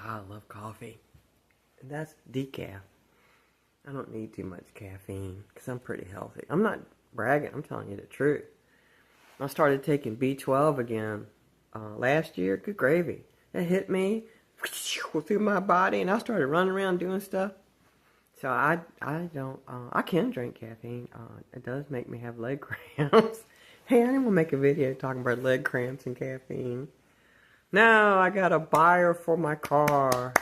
I love coffee. And that's decaf. I don't need too much caffeine because I'm pretty healthy. I'm not bragging. I'm telling you the truth. I started taking B12 again last year. Good gravy. It hit me through my body, and I started running around doing stuff. So I don't, I can drink caffeine. It does make me have leg cramps. Hey, I didn't want to make a video talking about leg cramps and caffeine. No, I got a buyer for my car.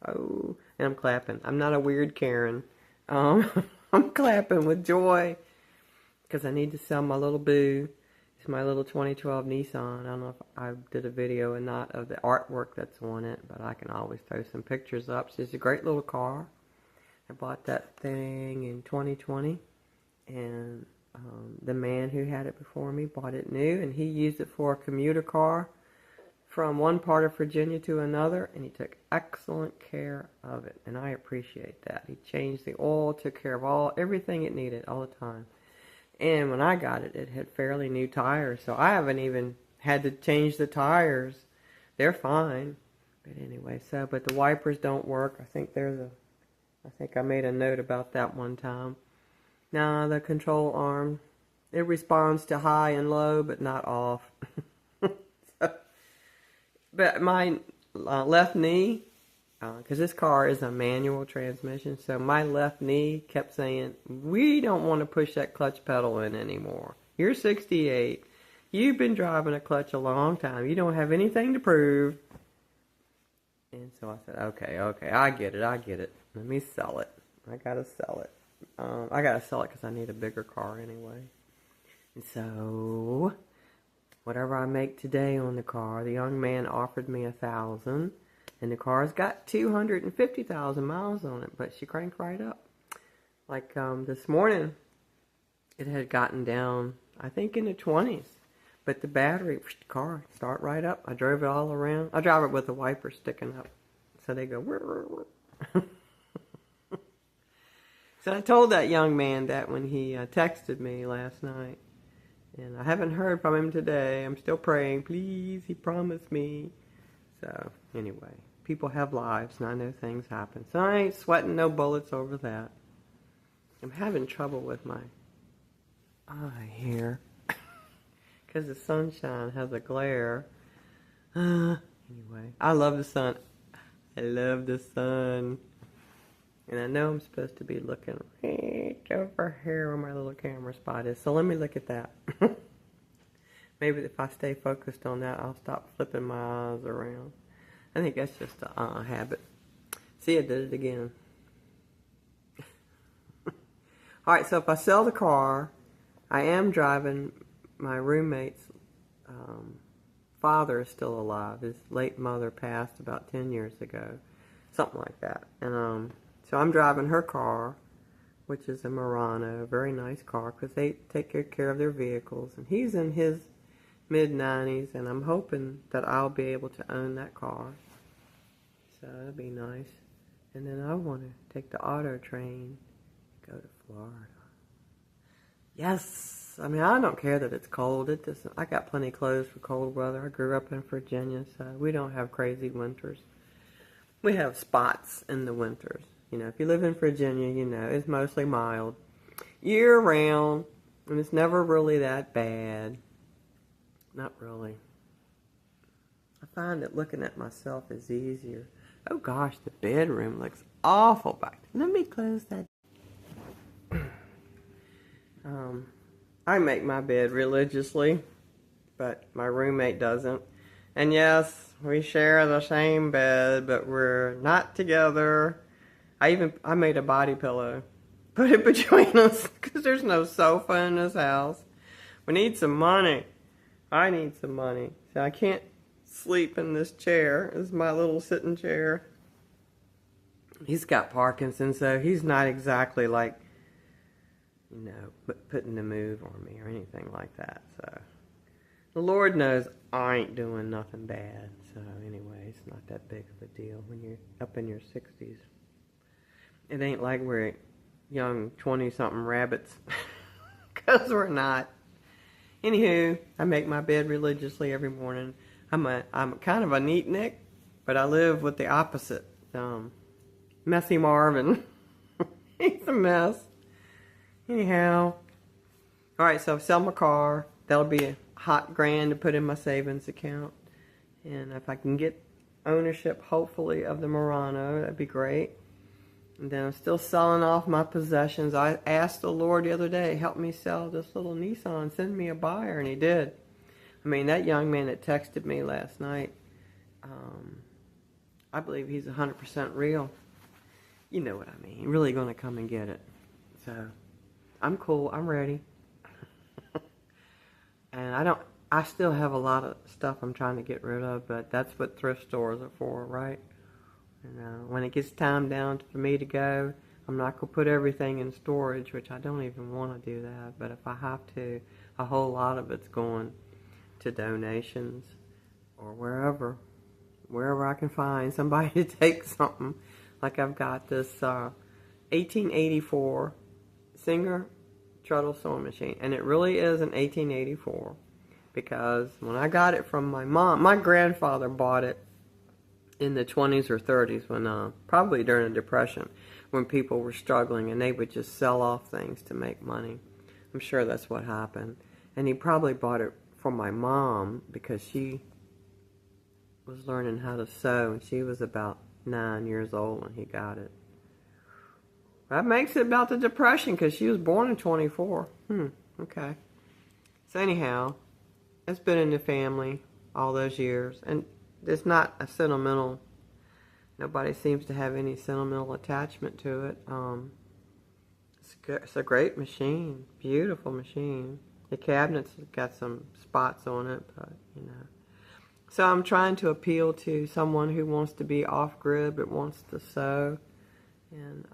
Oh, and I'm clapping. I'm not a weird Karen. I'm clapping with joy because I need to sell my little boo. It's my little 2012 Nissan. I don't know if I did a video or not of the artwork that's on it, but I can always throw some pictures up. So it's a great little car. I bought that thing in 2020, and the man who had it before me bought it new, and he used it for a commuter car from one part of Virginia to another, and he took excellent care of it, and I appreciate that. He changed the oil, took care of everything it needed all the time. And when I got it, it had fairly new tires, so I haven't even had to change the tires. They're fine. But anyway, but the wipers don't work. I think I made a note about that one time. Now the control arm, it responds to high and low, but not off. But my left knee, because this car is a manual transmission, so my left knee kept saying, we don't want to push that clutch pedal in anymore. You're 68. You've been driving a clutch a long time. You don't have anything to prove. And so I said, okay, I get it. Let me sell it. I got to sell it. I got to sell it because I need a bigger car anyway. And so whatever I make today on the car, the young man offered me $1,000, and the car's got 250,000 miles on it, but she cranked right up. Like this morning, it had gotten down, I think, in the 20s, but the battery, the car, start right up. I drove it all around. I drive it with the wipers sticking up, so they go, whir. So I told that young man that when he texted me last night. And I haven't heard from him today. I'm still praying. Please, he promised me. So, anyway, people have lives, and I know things happen. So I ain't sweating no bullets over that. I'm having trouble with my eye here. Because the sunshine has a glare. Anyway, I love the sun. I love the sun. And I know I'm supposed to be looking right over here where my little camera spot is. So let me look at that. Maybe if I stay focused on that, I'll stop flipping my eyes around. I think that's just a habit. See, I did it again. Alright, so if I sell the car, I am driving. My roommate's father is still alive. His late mother passed about 10 years ago. Something like that. And so I'm driving her car, which is a Murano, a very nice car, because they take good care of their vehicles. And he's in his mid-90s, and I'm hoping that I'll be able to own that car. So that'll be nice. And then I want to take the auto train, go to Florida. Yes! I mean, I don't care that it's cold. I got plenty of clothes for cold weather. I grew up in Virginia, so we don't have crazy winters. We have spots in the winters. You know, if you live in Virginia, you know, it's mostly mild year-round, and it's never really that bad. Not really. I find that looking at myself is easier. Oh gosh, the bedroom looks awful back there. Let me close that. I make my bed religiously, but my roommate doesn't. And yes, we share the same bed, but we're not together. I made a body pillow, put it between us, because there's no sofa in this house. We need some money. I need some money. So I can't sleep in this chair. This is my little sitting chair. He's got Parkinson's, so he's not exactly like, you know, putting the move on me or anything like that. So the Lord knows I ain't doing nothing bad. So anyway, it's not that big of a deal when you're up in your 60s. It ain't like we're young 20-something rabbits, because we're not. Anywho, I make my bed religiously every morning. I'm kind of a neatnik, But I live with the opposite, messy Marvin. He's a mess. Anyhow. Alright, so sell my car. That'll be a hot grand to put in my savings account. And if I can get ownership, hopefully, of the Murano, that'd be great. And then I'm still selling off my possessions. I asked the Lord the other day, help me sell this little Nissan, send me a buyer, and he did. I mean, that young man that texted me last night, I believe he's 100% real. You know what I mean. Really going to come and get it. So, I'm cool. I'm ready. And I still have a lot of stuff I'm trying to get rid of, but that's what thrift stores are for, right? And when it gets time down for me to go, I'm not going to put everything in storage, which I don't even want to do that. But if I have to, a whole lot of it's going to donations or wherever I can find somebody to take something. Like I've got this 1884 Singer treadle sewing machine, and it really is an 1884 because when I got it from my mom, my grandfather bought it in the 20s or 30s when probably during the Depression when people were struggling and they would just sell off things to make money. I'm sure that's what happened. And he probably bought it for my mom because she was learning how to sew, and she was about 9 years old when he got it. That makes it about the Depression because she was born in 24. Okay. So anyhow, it's been in the family all those years, and it's not a sentimental, nobody seems to have any sentimental attachment to it. It's a great machine, beautiful machine. The cabinet's got some spots on it, but you know. So I'm trying to appeal to someone who wants to be off-grid but wants to sew. And,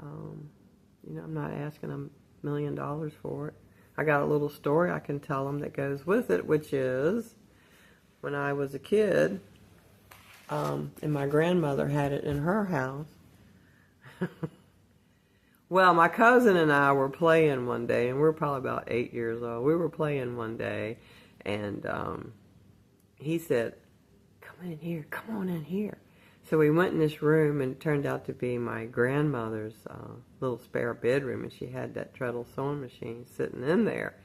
you know, I'm not asking them $1 million for it. I got a little story I can tell them that goes with it, which is when I was a kid, and my grandmother had it in her house. Well, my cousin and I were playing one day, and we were probably about 8 years old. We were playing one day, and he said, come on in here. So we went in this room, and it turned out to be my grandmother's little spare bedroom, and she had that treadle sewing machine sitting in there.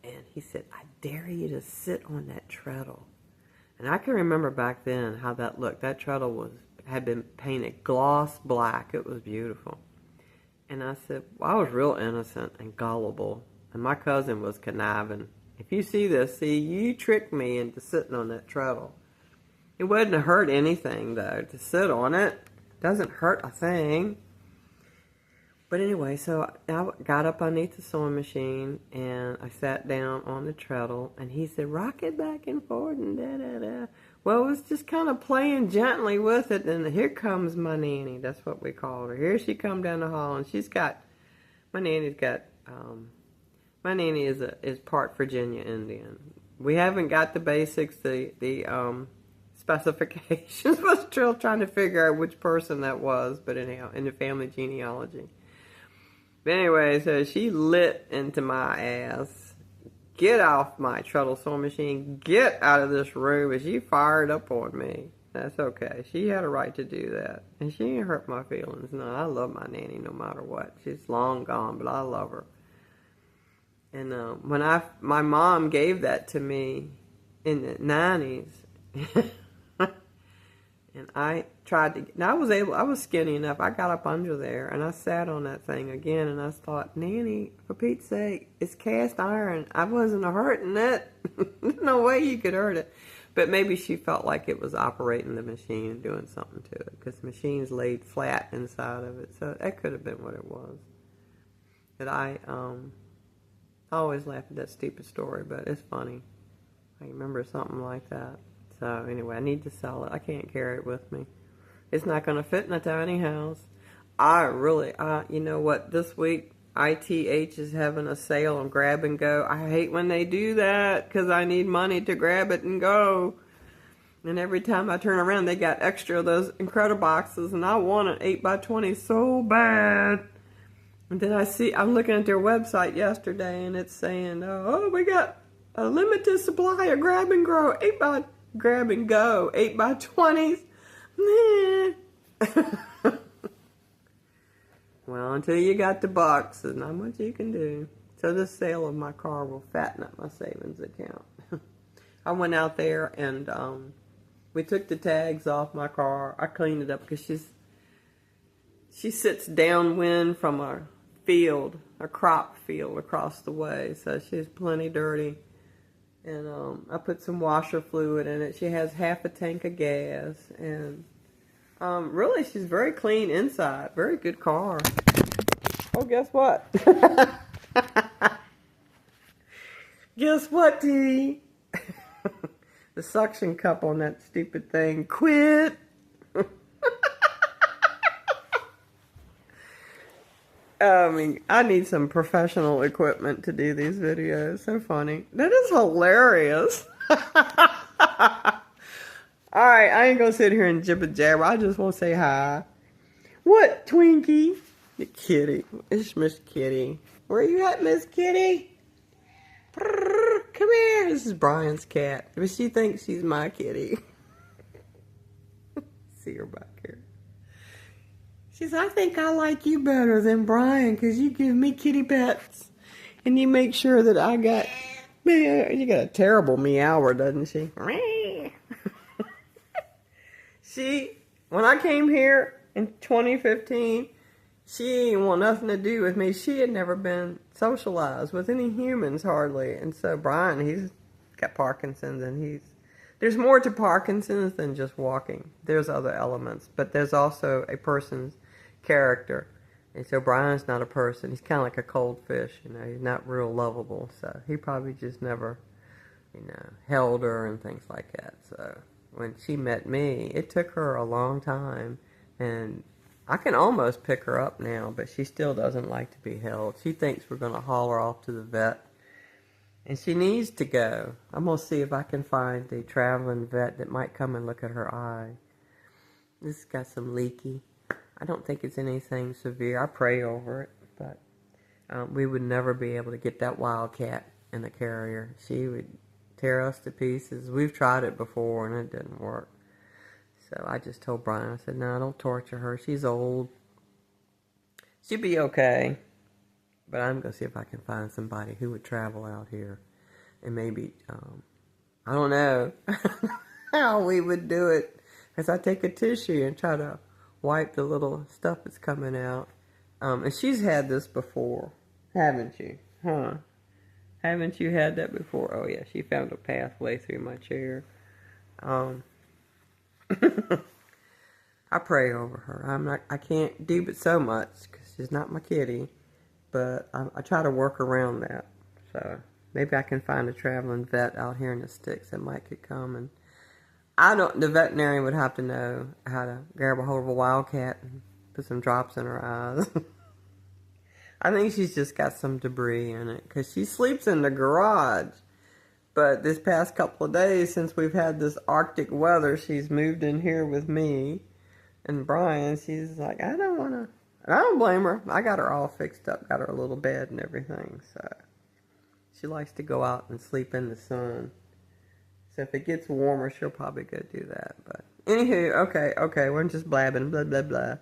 And he said, I dare you to sit on that treadle. And I can remember back then how that looked. That treadle had been painted gloss black. It was beautiful. And I said, well, I was real innocent and gullible, and my cousin was conniving. If you see this, you tricked me into sitting on that treadle. It wouldn't have hurt anything, though, to sit on it. Doesn't hurt a thing. But anyway, so I got up underneath the sewing machine, and I sat down on the treadle, and he said, rock it back and forth, and da-da-da. Well, it was just kind of playing gently with it, and here comes my nanny. That's what we called her. Here she come down the hall, and my nanny is part Virginia Indian. We haven't got the basics, the specifications. I was still trying to figure out which person that was, but anyhow, in the family genealogy. But anyway, so she lit into my ass. Get off my treadle sewing machine. Get out of this room. And she fired up on me. That's okay. She had a right to do that. And she didn't hurt my feelings. No, I love my nanny no matter what. She's long gone, but I love her. And when my mom gave that to me in the 90s, and I tried to, and I was skinny enough, I got up under there, and I sat on that thing again, and I thought, Nanny, for Pete's sake, it's cast iron. I wasn't hurting it. There's no way you could hurt it. But maybe she felt like it was operating the machine and doing something to it, because the machine's laid flat inside of it, so that could have been what it was. But I always laugh at that stupid story, but it's funny. I remember something like that. So anyway, I need to sell it. I can't carry it with me. It's not going to fit in a tiny house. You know what, this week, ITH is having a sale on Grab and Go. I hate when they do that because I need money to grab it and go. And every time I turn around, they got extra of those Incrediboxes, and I want an 8x20 so bad. And then I'm looking at their website yesterday, and it's saying, oh, we got a limited supply of Grab and Go 8x20s. I'm Well, until you got the box, there's not much you can do. So the sale of my car will fatten up my savings account. I went out there and we took the tags off my car. I cleaned it up because she sits downwind from a field, a crop field across the way, so she's plenty dirty. And I put some washer fluid in it. She has half a tank of gas, and really, she's very clean inside. Very good car. Oh, guess what? Guess what, T? The suction cup on that stupid thing quit. I mean, I need some professional equipment to do these videos. So funny. That is hilarious. Alright, I ain't gonna sit here and jibber jabber. I just want to say hi. What, Twinkie? The kitty. It's Miss Kitty. Where you at, Miss Kitty? Come here. This is Brian's cat. But she thinks she's my kitty. See her back here. She says, I think I like you better than Brian because you give me kitty pets. And you make sure that I got... Man, you got a terrible meower, doesn't she? When I came here in 2015, she didn't want nothing to do with me. She had never been socialized with any humans hardly. And so Brian, he's got Parkinson's, and there's more to Parkinson's than just walking. There's other elements, but there's also a person's character. And so Brian's not a person. He's kind of like a cold fish, you know. He's not real lovable. So he probably just never, you know, held her and things like that. So when she met me, it took her a long time, and I can almost pick her up now, but she still doesn't like to be held. She thinks we're going to haul her off to the vet, and she needs to go. I'm going to see if I can find a traveling vet that might come and look at her eye. This has got some leaky. I don't think it's anything severe. I pray over it, but we would never be able to get that wildcat in the carrier. She would tear us to pieces. We've tried it before, and it didn't work. So I just told Brian, I said, no, don't torture her. She's old. She'll be okay. But I'm going to see if I can find somebody who would travel out here. And maybe, I don't know how we would do it. Because I take a tissue and try to wipe the little stuff that's coming out. And she's had this before, haven't you? Huh? Haven't you had that before? Oh, yeah, she found a pathway through my chair. I pray over her. I can't do but so much because she's not my kitty, but I try to work around that. So maybe I can find a traveling vet out here in the sticks that might could come, and the veterinarian would have to know how to grab a hold of a wildcat and put some drops in her eyes. I think she's just got some debris in it because she sleeps in the garage. But this past couple of days, since we've had this Arctic weather, she's moved in here with me and Brian. She's like, I don't want to. And I don't blame her. I got her all fixed up, got her a little bed and everything. So she likes to go out and sleep in the sun. So if it gets warmer, she'll probably go do that. But anywho, okay, we're just blabbing, blah, blah, blah.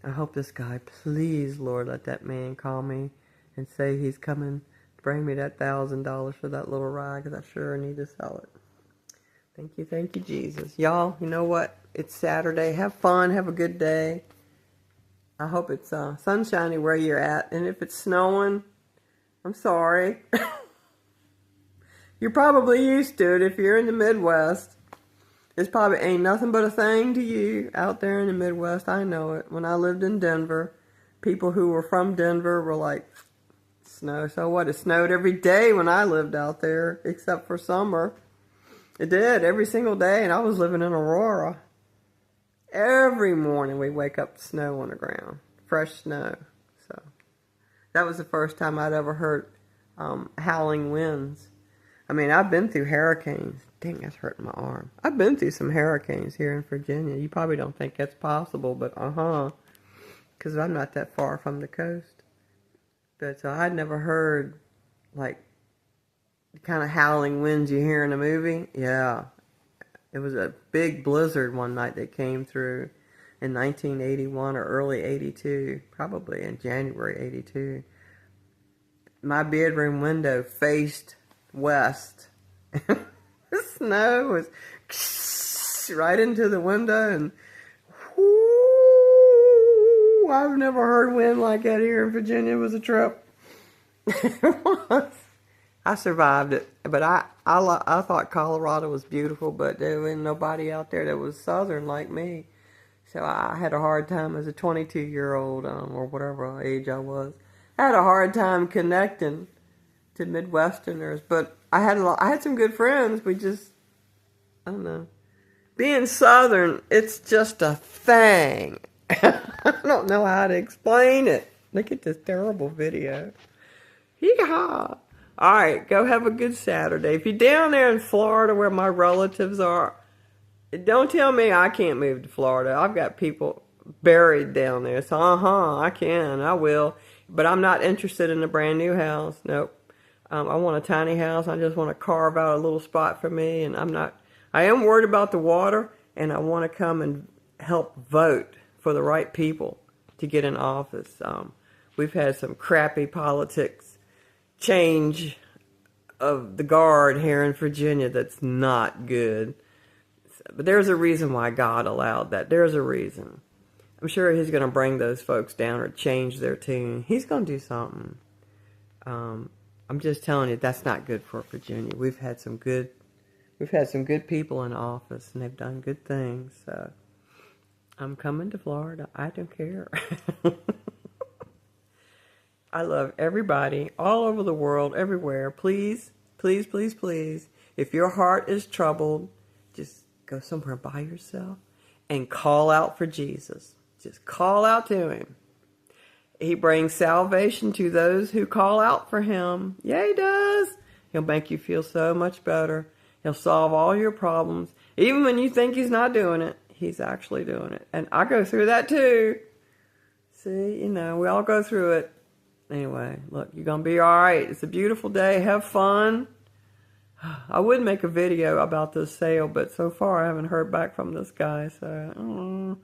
I hope this guy, please, Lord, let that man call me and say he's coming. Bring me that $1,000 for that little ride, because I sure need to sell it. Thank you, Jesus. Y'all, you know what? It's Saturday. Have fun. Have a good day. I hope it's sunshiny where you're at. And if it's snowing, I'm sorry. You're probably used to it if you're in the Midwest. It's probably ain't nothing but a thing to you out there in the Midwest. I know it. When I lived in Denver, people who were from Denver were like, snow, so what? It snowed every day when I lived out there, except for summer. It did, every single day, and I was living in Aurora. Every morning we wake up to snow on the ground, fresh snow. So that was the first time I'd ever heard howling winds. I mean, I've been through hurricanes. Dang, that's hurting my arm. I've been through some hurricanes here in Virginia. You probably don't think that's possible, but because I'm not that far from the coast. But I'd never heard, like, the kind of howling winds you hear in a movie. Yeah. It was a big blizzard one night that came through in 1981 or early 82, probably in January 82. My bedroom window faced west. The snow was right into the window, and whoo, I've never heard wind like that here in Virginia. It was a trip. It was. I survived it, but I thought Colorado was beautiful, but there was nobody out there that was southern like me. So I had a hard time as a 22-year-old, or whatever age I was. I had a hard time connecting to Midwesterners, but I had some good friends. We just, I don't know. Being southern, it's just a thing. I don't know how to explain it. Look at this terrible video. Yeehaw! All right, go have a good Saturday. If you're down there in Florida where my relatives are, don't tell me I can't move to Florida. I've got people buried down there. So, I can. I will. But I'm not interested in a brand new house. Nope. I want a tiny house. I just want to carve out a little spot for me. And I am worried about the water. And I want to come and help vote for the right people to get in office. We've had some crappy politics change of the guard here in Virginia that's not good. But there's a reason why God allowed that. There's a reason. I'm sure he's going to bring those folks down or change their tune. He's going to do something. I'm just telling you, that's not good for Virginia. We've had some good people in office, and they've done good things. So I'm coming to Florida. I don't care. I love everybody all over the world, everywhere. Please, please, please, please, if your heart is troubled, just go somewhere by yourself and call out for Jesus. Just call out to him. He brings salvation to those who call out for him. Yeah, he does. He'll make you feel so much better. He'll solve all your problems. Even when you think he's not doing it, he's actually doing it. And I go through that too. See, we all go through it. Anyway, look, you're going to be all right. It's a beautiful day. Have fun. I would make a video about this sale, but so far I haven't heard back from this guy. So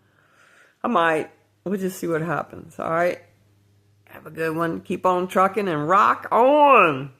I might. We'll just see what happens. All right. Have a good one. Keep on trucking and rock on.